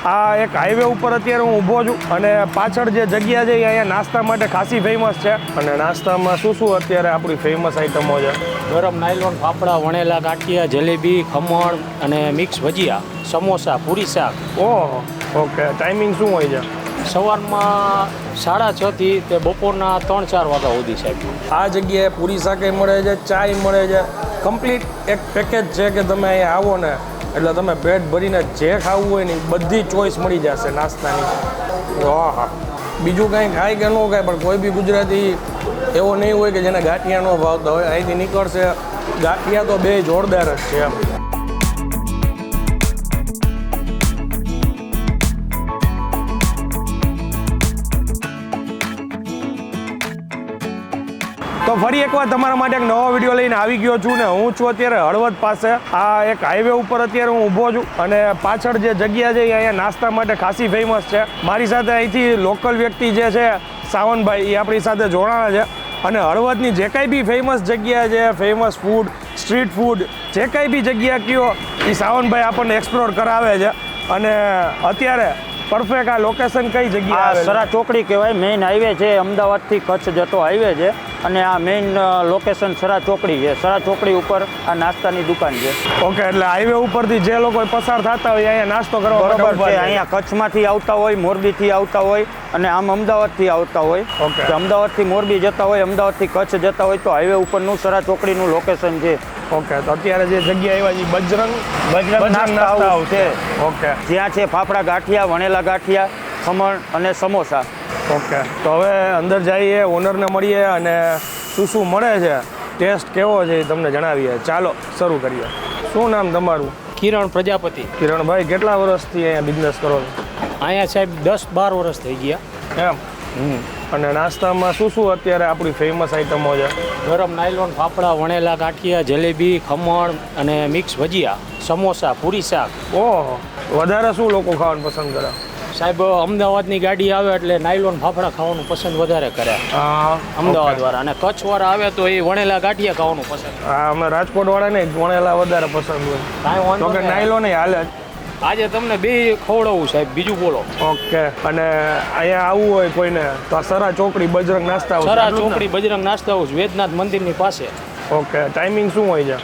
આ એક હાઈવે ઉપર અત્યારે હું ઊભો છું અને પાછળ જે જગ્યા છે એ અહીંયા નાસ્તા માટે ખાસી ફેમસ છે. અને નાસ્તામાં શું શું અત્યારે આપણી ફેમસ આઈટમો છે? ગરમ નાયલોન ફાફડા, વણેલા ગાંઠિયા, જલેબી, ખમણ અને મિક્સ ભજીયા, સમોસા, પૂરી શાક. ઓહો, ઓકે. ટાઈમિંગ શું હોય છે? સવારમાં 6:30 થી તે બપોરના 3-4 વાગ્યા સુધી સાહેબ. આ જગ્યાએ પૂરી શાકે મળે છે, ચાય મળે છે, કમ્પ્લીટ એક પેકેજ છે કે તમે અહીંયા આવો ને એટલે તમે પેટ ભરીને જે ખાવું હોય ને બધી ચોઈસ મળી જશે નાસ્તાની. હા, બીજું કાંઈ ખાય કે ન ખાય પણ કોઈ બી ગુજરાતી એવો નહીં હોય કે જેને ગાંઠિયા ન ભાવતા હોય. અહીંથી નીકળશે ગાંઠિયા તો બે જોરદાર જ છે. તો ફરી એકવાર તમારા માટે એક નવો વિડીયો લઈને આવી ગયો છું ને હું છું અત્યારે હળવદ પાસે. આ એક હાઈવે ઉપર અત્યારે હું ઊભો છું અને પાછળ જે જગ્યા છે એ અહીંયા નાસ્તા માટે ખાસી ફેમસ છે. મારી સાથે અહીંથી લોકલ વ્યક્તિ જે છે સાવનભાઈ એ આપણી સાથે જોડાણા છે. અને હળવદની જે કાંઈ બી ફેમસ જગ્યા છે, ફેમસ ફૂડ, સ્ટ્રીટ ફૂડ, જે કાંઈ બી જગ્યા કયો એ સાવનભાઈ આપણને એક્સપ્લોર કરાવે છે. અને અત્યારે પરફેક્ટ આ લોકેશન કઈ જગ્યાએ આવે? સરા ચોકડી કહેવાય. મેઇન હાઈવે છે, અમદાવાદથી કચ્છ જતો હાઈવે છે અને આ મેઇન લોકેશન સરા ચોકડી છે. સરા ચોકડી ઉપર આ નાસ્તાની દુકાન છે. ઓકે, એટલે હાઈવે ઉપરથી જે લોકો પસાર થતા હોય અહીંયા નાસ્તો કરવા બરોબર છે. અહીંયા કચ્છમાંથી આવતા હોય, મોરબીથી આવતા હોય અને આમ અમદાવાદથી આવતા હોય. ઓકે. અમદાવાદથી મોરબી જતા હોય, અમદાવાદથી કચ્છ જતા હોય તો હાઈવે ઉપરનું સરા ચોકડીનું લોકેશન છે. ઓકે, તો અત્યારે જે જગ્યા આવ્યા છે બજરંગ નાસ્તા હાઉસ છે. ઓકે, જ્યાં છે ફાફડા ગાંઠિયા, વણેલા ગાંઠિયા, ખમણ અને સમોસા. ઓકે. તો હવે અંદર જઈએ, ઓનરને મળીએ અને શું મળે છે, ટેસ્ટ કેવો છે એ તમને જણાવીએ. ચાલો શરૂ કરીએ. શું નામ તમારું? કિરણ પ્રજાપતિ. કિરણભાઈ, કેટલા વર્ષથી અહીંયા બિઝનેસ કરો છો? અહીંયા સાહેબ 10-12 વર્ષ થઈ ગયા. એમ? અને નાસ્તામાં શું અત્યારે આપણી ફેમસ આઈટમો છે? ગરમ નાયલોન ફાફડા, વણેલા ગાંઠિયા, જલેબી, ખમણ અને મિક્સ ભજીયા, સમોસા, પૂરી શાક. ઓહો, વધારે શું લોકો ખાવાનું પસંદ કરે? સાહેબ અમદાવાદની ગાડી આવે એટલે નાયલોન ફાફડા ખાવાનું પસંદ વધારે કરે હા, અમદાવાદ વાળા. અને કચ્છ વાળા આવે તો એ વણેલા ગાંઠિયા ખાવાનું પસંદ. હા, અમે રાજકોટ વાળા ને વણેલા વધારે પસંદ હોય. કાંઈ વાંધો તો કે નહીં. નાયલો નહીં હાલે જ. આજે તમને બે ખવડાવું સાહેબ, બીજું બોલો. ઓકે. અને અહીંયા આવવું હોય કોઈને તો સરા ચોકડી બજરંગ નાસ્તા હાઉસ. સરા ચોકડી બજરંગ નાસ્તા હાઉસ, વેદનાથ મંદિરની પાસે. ઓકે. ટાઈમિંગ શું હોય છે?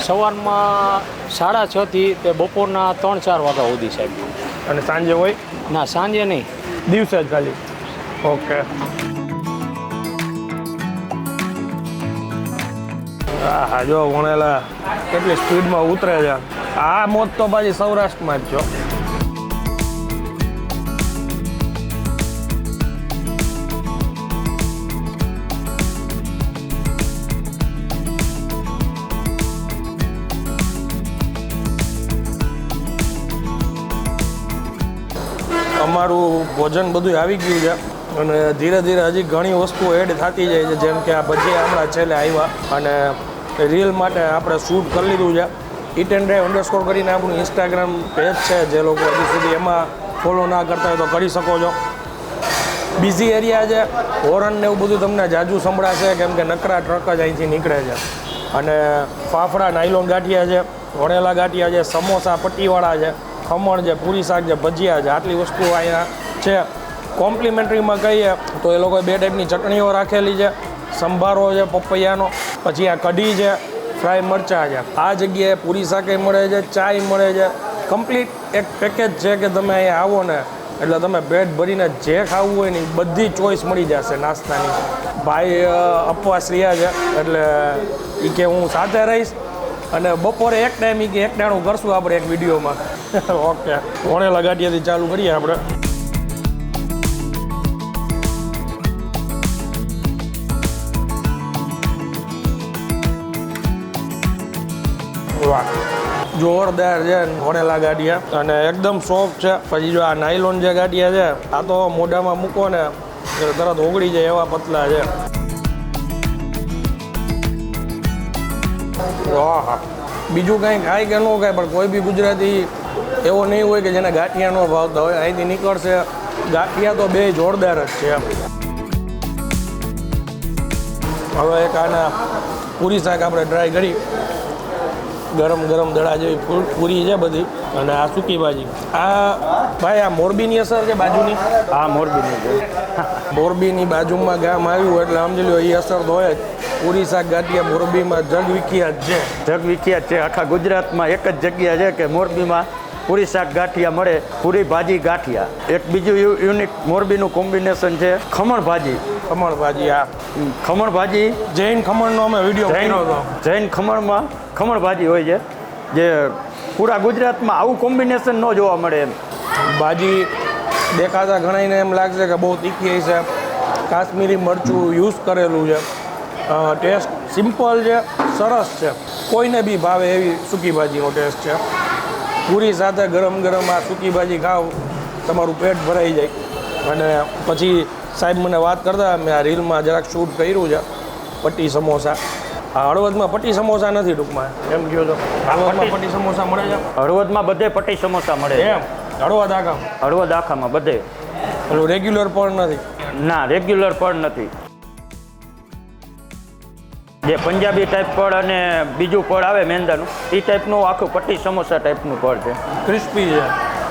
સવારમાં 6:30 થી તે બપોરના 3-4 વાગ્યા સુધી સાહેબ. અને સાંજે હોય? ના, સાંજે નહીં, દિવસે જ ખાલી. ઓકે. હા, જો વણેલા કેટલી સ્પીડમાં ઉતરે છે. આ મોત તો પાછી સૌરાષ્ટ્રમાં જ છો. અમારું ભોજન બધું આવી ગયું છે અને ધીરે ધીરે હજી ઘણી વસ્તુઓ એડ થતી જાય છે. જેમ કે આ ભજીયા હમણાં છેલ્લે આવ્યા અને રીલ માટે આપણે શૂટ કરી લીધું છે. ઈટ એન્ડ ડ્રાઈવ _ કરીને આપણું ઇન્સ્ટાગ્રામ પેજ છે. જે લોકો હજી સુધી એમાં ફોલો ના કરતા હોય તો કરી શકો છો. બિઝી એરિયા છે, હોરન ને એવું બધું તમને જાજુ સંભળાશે કેમ કે નકરા ટ્રક જ અહીંથી નીકળે છે. અને ફાફડા, નાયલોન ગાંઠિયા છે, વણેલા ગાંઠિયા છે, સમોસા પટ્ટીવાળા છે, ખમણ છે, પૂરી શાક છે, ભજીયા છે, આટલી વસ્તુઓ અહીંયા છે. કોમ્પ્લિમેન્ટરીમાં કહીએ તો એ લોકોએ 2 ટાઈપની ચટણીઓ રાખેલી છે. સંભારો છે પપૈયાનો, પછી આ કઢી છે, ફ્રાય મરચાં છે. આ જગ્યાએ પૂરી શાકે મળે છે, ચાય મળે છે, કમ્પ્લીટ એક પેકેજ છે કે તમે અહીંયા આવો ને એટલે તમે પેટ ભરીને જે ખાવું હોય ને બધી ચોઈસ મળી જશે નાસ્તાની. ભાઈ અપવાસ રહ્યા છે એટલે એ કે હું સાથે રહીશ અને બપોરે એક ટાઈમ કે એક ટાણું કરશું આપણે એક વિડીયોમાં. ઓકે, વણેલા ગાંઠિયાથી ચાલુ કરીએ આપણે. વાહ, જોરદાર છે વણેલા ગાંઠિયા અને એકદમ સોફ્ટ છે. પછી જો આ નાયલોન જે ગાંઠિયા છે આ તો મોઢામાં મૂકો ને એટલે તરત ઓગળી જાય એવા પતલા છે. હા, બીજું કાંઈ ખાય કે ન ખાય પણ કોઈ બી ગુજરાતી એવો નહીં હોય કે જેને ગાંઠિયા ન ભાવતા હોય. અહીંથી નીકળશે ગાંઠિયા તો બે જોરદાર જ છે. હવે એક આના પૂરી શાક આપણે ટ્રાય કરી. ગરમ ગરમ દડા જેવી પૂરી છે બધી અને આ સૂકી ભાજી. આ ભાઈ આ મોરબીની અસર છે બાજુની? આ મોરબીની છે. મોરબીની બાજુમાં ગામ આવ્યું એટલે સમજી લો એ અસર તો હોય જ. પૂરી શાક ગાંઠિયા મોરબીમાં જગ વિખ્યાત છે. જગ વિખ્યાત છે. આખા ગુજરાતમાં એક જ જગ્યા છે કે મોરબીમાં પૂરી શાક ગાંઠિયા મળે. પૂરી ભાજી ગાંઠિયા. એક બીજું યુનિક મોરબીનું કોમ્બિનેશન છે ખમણ ભાજી. ખમણ ભાજી. આ ખમણ ભાજી જૈન ખમણનો અમે વિડીયો કર્યો હતો. જૈન ખમણમાં ખમણ ભાજી હોય છે જે પૂરા ગુજરાતમાં આવું કોમ્બિનેશન ન જોવા મળે એમ. ભાજી દેખાતા ઘણાઈને એમ લાગશે કે બહુ તીખી છે, કાશ્મીરી મરચું યુઝ કરેલું છે. ટેસ્ટ સિમ્પલ છે, સરસ છે, કોઈને બી ભાવે એવી સૂકી ભાજીનો ટેસ્ટ છે. પૂરી સાથે ગરમ ગરમ આ સૂકી ભાજી ખાવ તમારું પેટ ભરાઈ જાય. અને પછી સાહેબ મને વાત કરતા મેં આ રીલમાં જરાક શૂટ કર્યું છે પટ્ટી સમોસા. આ હળવદમાં પટ્ટી સમોસા નથી ટૂંકમાં એમ કહો છો? હળવદમાં પટ્ટી સમોસા મળે છે? હળવદમાં બધે પટ્ટી સમોસા મળે છે. એમ હળવદ આખા? હળવદ આખામાં બધે. પેલું રેગ્યુલર પણ નથી? ના, રેગ્યુલર પણ નથી. જે પંજાબી ટાઈપ પડ અને બીજું પડ આવે મેંદાનું એ ટાઈપનું આખું પટ્ટી સમોસા ટાઈપનું પડ છે. ક્રિસ્પી છે.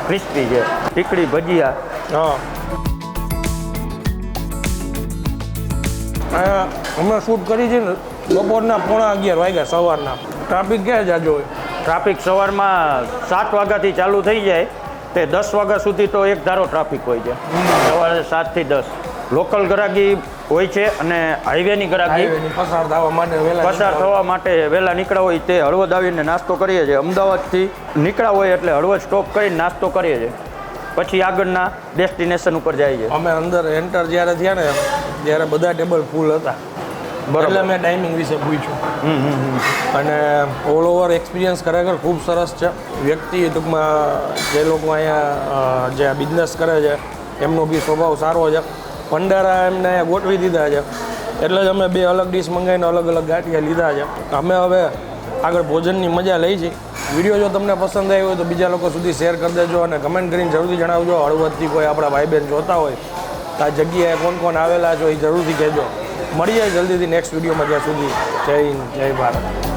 ક્રિસ્પી છે. ટીકડી ભજીયા. હા. અમે શૂટ કરી છે ને બપોરના 11:30 વાગ્યા સવારના. ટ્રાફિક ક્યાં જાજો હોય? ટ્રાફિક સવારમાં 7 વાગ્યાથી ચાલુ થઈ જાય તે 10 વાગ્યા સુધી તો એક ધારો ટ્રાફિક હોય છે. સવારે 7 થી 10 લોકલ ગ્રાહકી હોય છે અને હાઈવેની ગ્રાહકી પસાર થવા માટે વહેલા નીકળ્યા હોય તે હળવદ આવીને નાસ્તો કરીએ છીએ. અમદાવાદથી નીકળ્યા હોય એટલે હળવદ સ્ટોપ કરીને નાસ્તો કરીએ છીએ, પછી આગળના ડેસ્ટિનેશન ઉપર જાય છે. અમે અંદર એન્ટર જ્યારે થયા ને ત્યારે બધા ટેબલ ફૂલ હતા. એટલે મેં ટાઈમિંગ વિશે પૂછ્યું. અને ઓલ ઓવર એક્સપિરિયન્સ ખરેખર ખૂબ સરસ છે. વ્યક્તિ ટૂંકમાં જે લોકો અહીંયા જે બિઝનેસ કરે છે એમનો બી સ્વભાવ સારો છે. ભંડારા એમને અહીંયા ગોઠવી દીધા છે એટલે જ અમે 2 અલગ ડિશ મંગાવીને અલગ અલગ ગાંઠિયા લીધા છે. અમે હવે આગળ ભોજનની મજા લઈ છીએ. વિડીયો જો તમને પસંદ આવ્યો હોય તો બીજા લોકો સુધી શેર કરી દેજો અને કમેન્ટ કરીને જરૂરથી જણાવજો. હળવદથી કોઈ આપણા ભાઈ બહેન જોતા હોય તો આ જગ્યાએ કોણ કોણ આવેલા છો એ જરૂરથી કહેજો. મળીએ જલ્દીથી નેક્સ્ટ વિડીયોમાં. ત્યાં સુધી જય હિન્દ, જય ભારત.